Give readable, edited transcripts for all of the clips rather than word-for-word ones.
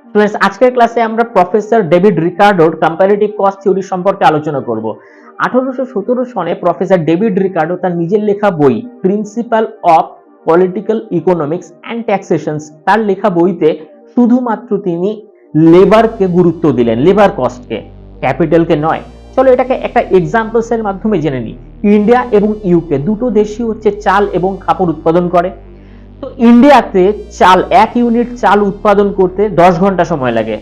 Students, আজকের ক্লাসে আমরা professor David রিকার্ডোর comparative cost theory সম্পর্কে আলোচনা করব। 1817 সনে প্রফেসর ডেভিড রিকার্ডো তার নিজের লেখা বই principal of political economics and ট্যাক্সেশনস, তার লেখা বইতে শুধুমাত্র তিনি লেবারকে গুরুত্ব দিলেন, লেবার কস্টকে, ক্যাপিটালকে নয়। চলো এটাকে একটা এক্সাম্পলস এর মাধ্যমে জেনে নিই। ইন্ডিয়া এবং ইউকে দুটো দেশই হচ্ছে চাল এবং কাপড় উৎপাদন করে। তো ইন্ডিয়াতে চাল, 1 ইউনিট চাল উৎপাদন করতে 10 ঘন্টা সময় লাগে,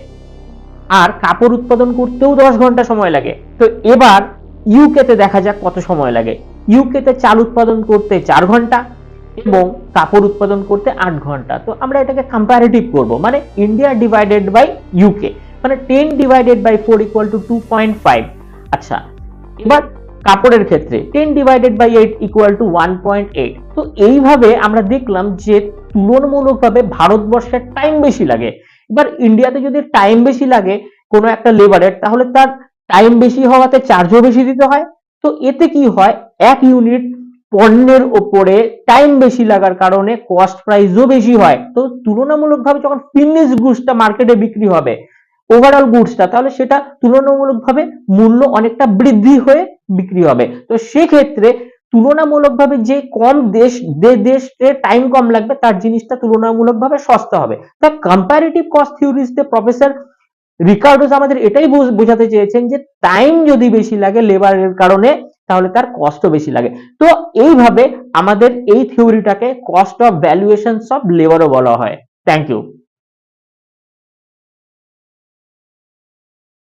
আর কাপড় উৎপাদন করতেও 10 ঘন্টা সময় লাগে। তো এবার ইউকেতে দেখা যাক কত সময় লাগে। ইউকেতে চাল উৎপাদন করতে 4 ঘন্টা এবং কাপড় উৎপাদন করতে 8 ঘন্টা। তো আমরা এটাকে কম্পারেটিভ করব, মানে ইন্ডিয়া ডিভাইডেড বাই ইউকে, মানে 10 ডিভাইডেড বাই 4 ইকুয়াল টু 2.5। আচ্ছা, এবার কাপড়ের ক্ষেত্রে 10 ডিভাইডেড বাই 8 ইকুয়াল টু 1.8। তো এইভাবে আমরা দেখলাম যে তুলনামূলকভাবে ভারতবর্ষের টাইম বেশি লাগে। এবার ইন্ডিয়াতে যদি টাইম বেশি লাগে কোনো একটা লেবারের, তাহলে তার টাইম বেশি হওয়াতে চার্জও বেশি দিতে হয়। তো এতে কি হয়, 1 ইউনিট পণ্যের ওপরে টাইম বেশি লাগার কারণে কস্ট প্রাইসও বেশি হয়। তো তুলনামূলকভাবে যখন ফিনিশ গুডসটা মার্কেটে বিক্রি হবে, ওভারঅল গুডসটা, তাহলে সেটা তুলনামূলকভাবে মূল্য অনেকটা বৃদ্ধি হয়ে বিক্রি হবে। তো সেক্ষেত্রে তুলনামূলকভাবে যে কম দেশে টাইম কম লাগবে, তার জিনিসটা তুলনামূলকভাবে সস্তা হবে। তা কম্পারেটিভ কস্ট থিওরিতে প্রফেসর রিকার্ডোস আমাদের এটাই বোঝাতে চেয়েছেন যে টাইম যদি বেশি লাগে লেবারের কারণে, তাহলে তার কস্টও বেশি লাগে। তো এইভাবে আমাদের এই থিওরিটাকে কস্ট অফ ভ্যালুয়েশনস অফ লেবারও বলা হয়। Thank you.